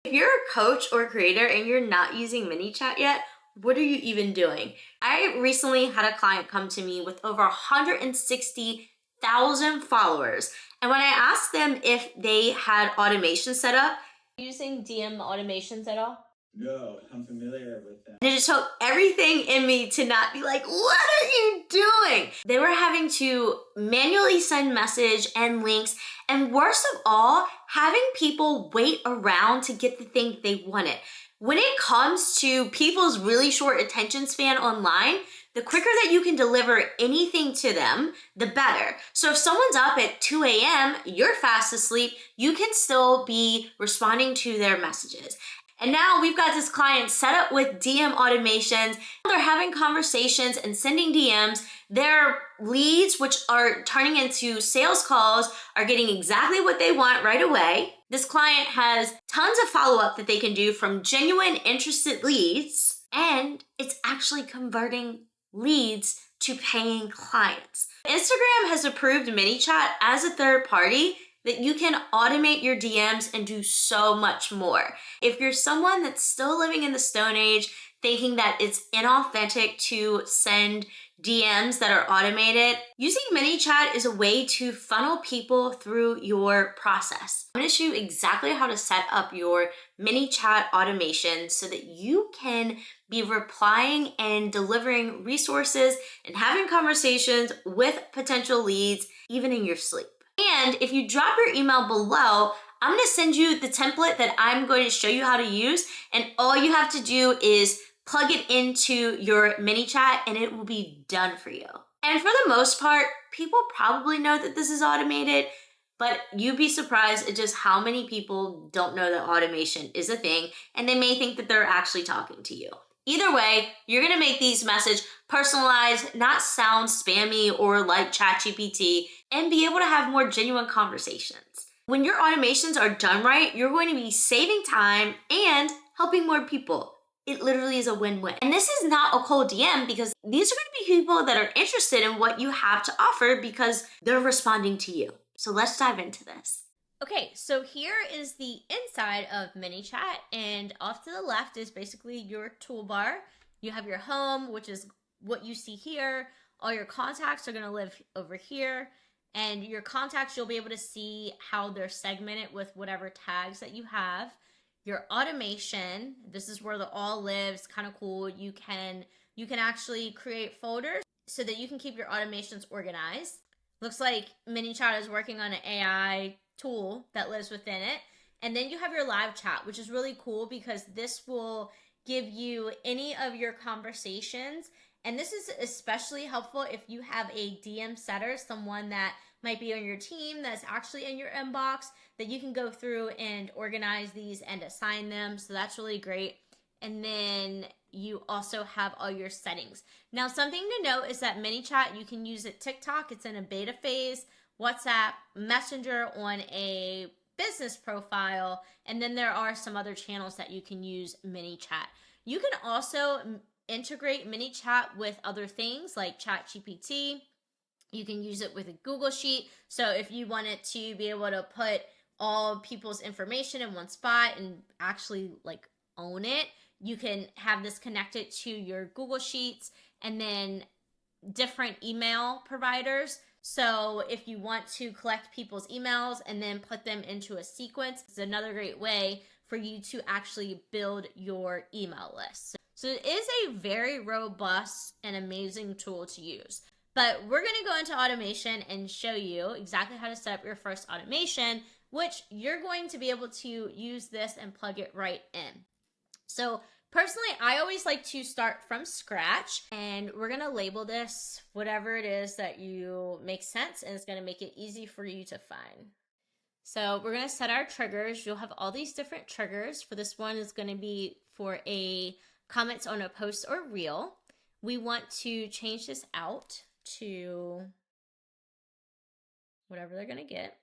If you're a coach or creator and you're not using Manychat yet, what are you even doing? I recently had a client come to me with over 160,000 followers. And when I asked them if they had automation set up, using DM automations at all? No, I'm familiar with that. It just took everything in me to not be like, what are you doing? They were having to manually send message and links, and worst of all, having people wait around to get the thing they wanted. When it comes to people's really short attention span online, the quicker that you can deliver anything to them, the better. So if someone's up at 2 a.m., you're fast asleep, you can still be responding to their messages. And now we've got this client set up with DM automations. They're having conversations and sending DMs. Their leads, which are turning into sales calls, are getting exactly what they want right away. This client has tons of follow-up that they can do from genuine interested leads, and it's actually converting leads to paying clients. Instagram has approved Manychat as a third party that you can automate your DMs and do so much more. If you're someone that's still living in the Stone Age, thinking that it's inauthentic to send DMs that are automated, using Manychat is a way to funnel people through your process. I'm gonna show you exactly how to set up your Manychat automation so that you can be replying and delivering resources and having conversations with potential leads, even in your sleep. And if you drop your email below, I'm gonna send you the template that I'm going to show you how to use, and all you have to do is plug it into your Manychat and it will be done for you. And for the most part, people probably know that this is automated, but you'd be surprised at just how many people don't know that automation is a thing, and they may think that they're actually talking to you. Either way, you're gonna make these messages personalized, not sound spammy or like ChatGPT, and be able to have more genuine conversations. When your automations are done right, you're going to be saving time and helping more people. It literally is a win-win. And this is not a cold DM, because these are going to be people that are interested in what you have to offer because they're responding to you. So let's dive into this. Okay, so here is the inside of Manychat, and off to the left is basically your toolbar. You have your home, which is what you see here. All your contacts are gonna live over here, and your contacts, you'll be able to see how they're segmented with whatever tags that you have. Your automation, this is where the all lives, kind of cool. You can actually create folders so that you can keep your automations organized. Looks like Manychat is working on an AI tool that lives within it. And then you have your live chat, which is really cool because this will give you any of your conversations. And this is especially helpful if you have a DM setter, someone that might be on your team that's actually in your inbox, that you can go through and organize these and assign them. So that's really great. And then you also have all your settings. Now, something to note is that Manychat, you can use it TikTok, it's in a beta phase, WhatsApp, Messenger on a business profile, and then there are some other channels that you can use Manychat. You can also integrate Manychat with other things like ChatGPT. You can use it with a Google Sheet. So if you wanted to be able to put all people's information in one spot and actually like own it, you can have this connected to your Google Sheets and then different email providers. So if you want to collect people's emails and then put them into a sequence, it's another great way for you to actually build your email list. So it is a very robust and amazing tool to use. But we're going to go into automation and show you exactly how to set up your first automation, which you're going to be able to use this and plug it right in. So personally, I always like to start from scratch, and we're going to label this whatever it is that you make sense, and it's going to make it easy for you to find. So we're going to set our triggers. You'll have all these different triggers. For this one, it's going to be for a comments on a post or reel. We want to change this out to whatever they're going to get.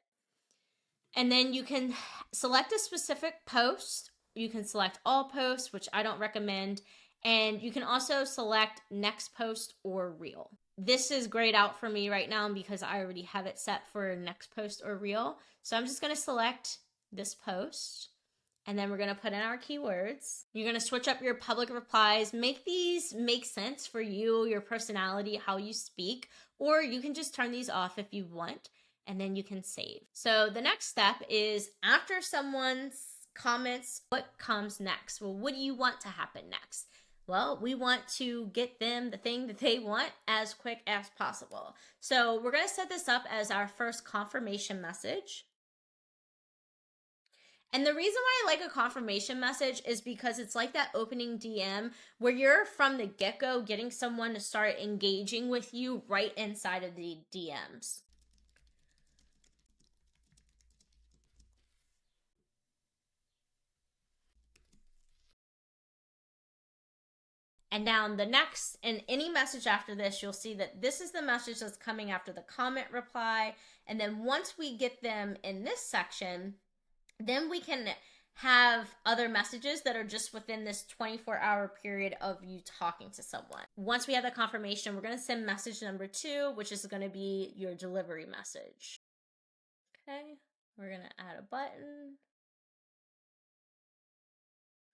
And then you can select a specific post. You can select all posts, which I don't recommend. And you can also select next post or reel. This is grayed out for me right now because I already have it set for next post or reel. So I'm just going to select this post. And then we're going to put in our keywords. You're going to switch up your public replies. Make these make sense for you, your personality, how you speak, or you can just turn these off if you want, and then you can save. So the next step is after someone's comments, what comes next? Well, what do you want to happen next? Well, we want to get them the thing that they want as quick as possible. So we're going to set this up as our first confirmation message. And the reason why I like a confirmation message is because it's like that opening DM where you're from the get-go getting someone to start engaging with you right inside of the DMs. And down the next, and any message after this, you'll see that this is the message that's coming after the comment reply. And then once we get them in this section, then we can have other messages that are just within this 24-hour period of you talking to someone. Once we have the confirmation, we're going to send message number 2, which is going to be your delivery message. Okay, we're going to add a button.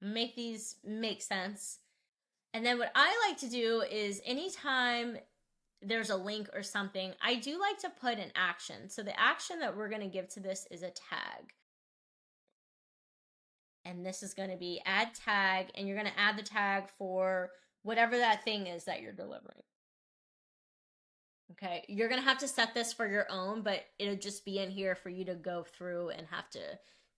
Make these make sense. And then what I like to do is anytime there's a link or something, I do like to put an action. So the action that we're going to give to this is a tag. And this is going to be add tag, and you're going to add the tag for whatever that thing is that you're delivering. Okay, you're going to have to set this for your own, but it'll just be in here for you to go through and have to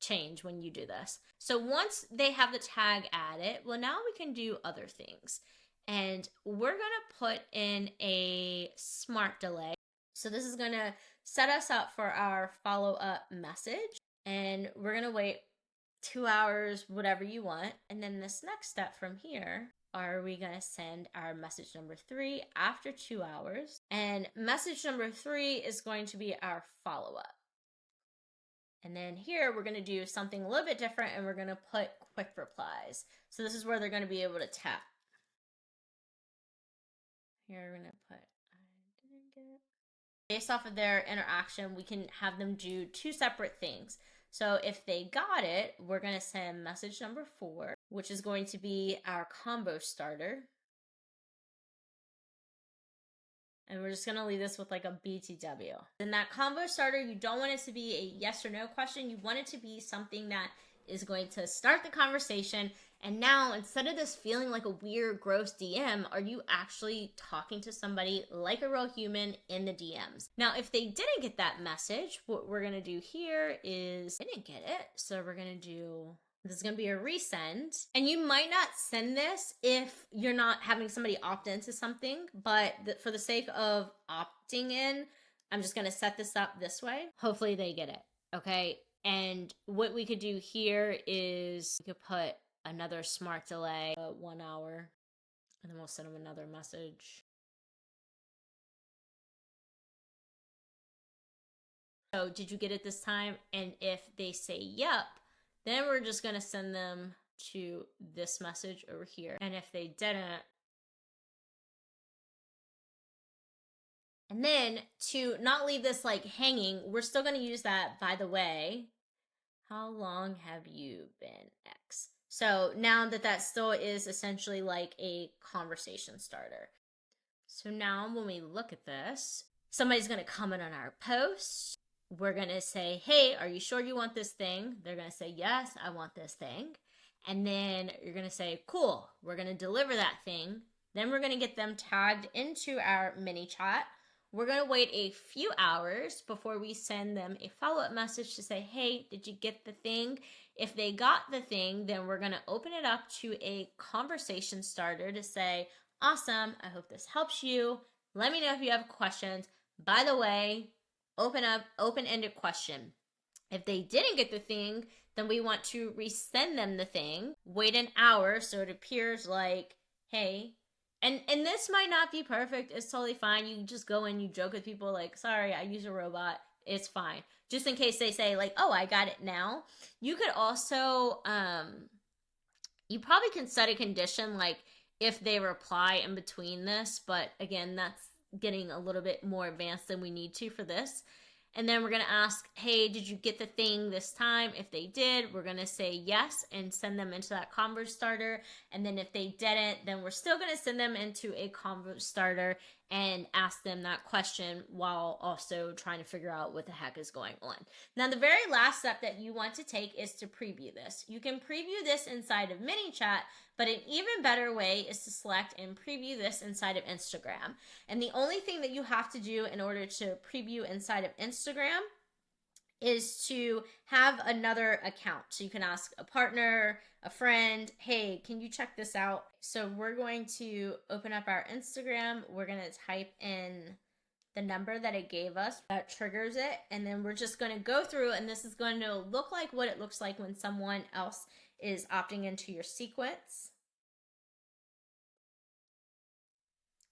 change when you do this. So once they have the tag added, well, now we can do other things. And we're going to put in a smart delay. So this is going to set us up for our follow-up message. And we're going to wait 2 hours, whatever you want. And then this next step from here, are we going to send our message number 3 after 2 hours? And message number 3 is going to be our follow-up. And then here we're going to do something a little bit different, and we're going to put quick replies. So this is where they're going to be able to tap. Here we're going to put, I didn't get it. Based off of their interaction, we can have them do 2 separate things. So if they got it, we're going to send message number 4, which is going to be our combo starter. And we're just going to leave this with like a BTW. In that combo starter, you don't want it to be a yes or no question. You want it to be something that is going to start the conversation. And now, instead of this feeling like a weird, gross DM, are you actually talking to somebody like a real human in the DMs? Now, if they didn't get that message, what we're going to do here is, they didn't get it. So we're going to do, this is going to be a resend. And you might not send this if you're not having somebody opt into something, but for the sake of opting in, I'm just going to set this up this way. Hopefully they get it. Okay. And what we could do here is we could put another smart delay, 1 hour, and then we'll send them another message. So did you get it this time? And if they say yep, then we're just going to send them to this message over here. And if they didn't, and then to not leave this like hanging, we're still going to use that, by the way, how long have you been X? So now that still is essentially like a conversation starter. So now when we look at this, somebody's going to comment on our post. We're going to say, hey, are you sure you want this thing? They're going to say, yes, I want this thing. And then you're going to say, cool, we're going to deliver that thing. Then we're going to get them tagged into our Manychat. We're going to wait a few hours before we send them a follow-up message to say, hey, did you get the thing? If they got the thing, then we're going to open it up to a conversation starter to say, awesome, I hope this helps you. Let me know if you have questions. By the way, open-ended question. If they didn't get the thing, then we want to resend them the thing. Wait an hour so it appears like, hey, and this might not be perfect. It's totally fine. You just go and you joke with people like, sorry, I use a robot. It's fine. Just in case they say like, oh, I got it now. You could also, you probably can set a condition like if they reply in between this. But again, that's getting a little bit more advanced than we need to for this. And then we're gonna ask, hey, did you get the thing this time? If they did, we're gonna say yes and send them into that Convo Starter. And then if they didn't, then we're still gonna send them into a Convo Starter and ask them that question while also trying to figure out what the heck is going on. Now, the very last step that you want to take is to preview this. You can preview this inside of Manychat, but an even better way is to select and preview this inside of Instagram. And the only thing that you have to do in order to preview inside of Instagram is to have another account. So you can ask a partner, a friend, hey, can you check this out? So we're going to open up our Instagram. We're going to type in the number that it gave us that triggers it. And then we're just going to go through, and this is going to look like what it looks like when someone else is opting into your sequence.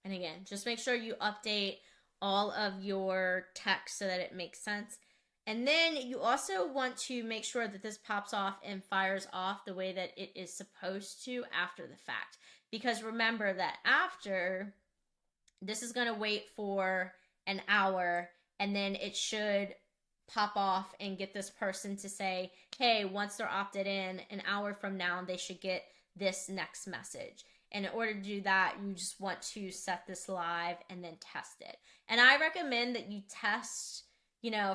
And again, just make sure you update all of your text so that it makes sense. And then you also want to make sure that this pops off and fires off the way that it is supposed to after the fact. Because remember that after, this is going to wait for an hour, and then it should pop off and get this person to say, hey, once they're opted in, an hour from now, they should get this next message. And in order to do that, you just want to set this live and then test it. And I recommend that you test,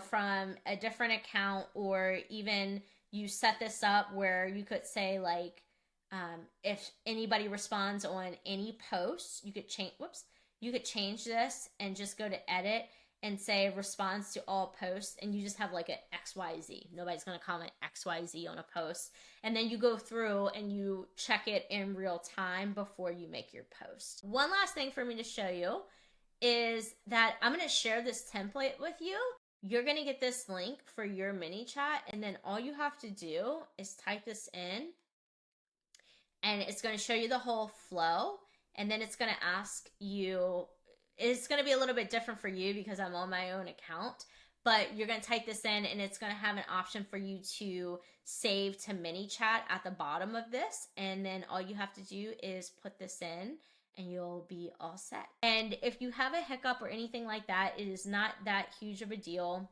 from a different account, or even you set this up where you could say like, if anybody responds on any post, you could change this and just go to edit and say responds to all posts, and you just have like an XYZ. Nobody's going to comment XYZ on a post. And then you go through and you check it in real time before you make your post. One last thing for me to show you is that I'm going to share this template with you. You're going to get this link for your Manychat, and then all you have to do is type this in, and it's going to show you the whole flow. And then it's going to ask you, it's going to be a little bit different for you because I'm on my own account, but you're going to type this in, and it's going to have an option for you to save to Manychat at the bottom of this. And then all you have to do is put this in, and you'll be all set. And if you have a hiccup or anything like that, it is not that huge of a deal.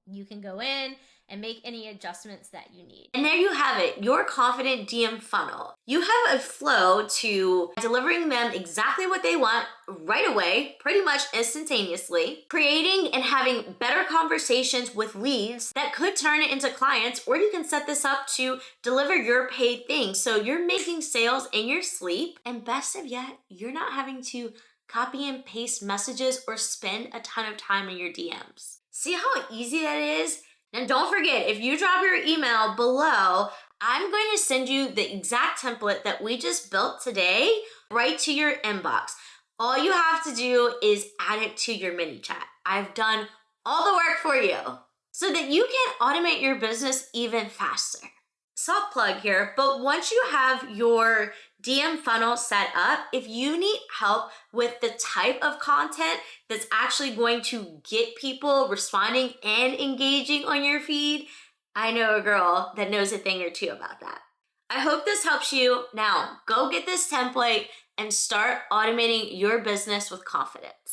You can go in and make any adjustments that you need. And there you have it, your confident DM funnel. You have a flow to delivering them exactly what they want right away, pretty much instantaneously, creating and having better conversations with leads that could turn it into clients, or you can set this up to deliver your paid thing. So you're making sales in your sleep, and best of yet, you're not having to copy and paste messages or spend a ton of time in your DMs. See how easy that is? And don't forget, if you drop your email below, I'm going to send you the exact template that we just built today right to your inbox. All you have to do is add it to your Manychat. I've done all the work for you so that you can automate your business even faster. Soft plug here, but once you have your DM funnel set up, if you need help with the type of content that's actually going to get people responding and engaging on your feed, I know a girl that knows a thing or two about that. I hope this helps you. Now, go get this template and start automating your business with confidence.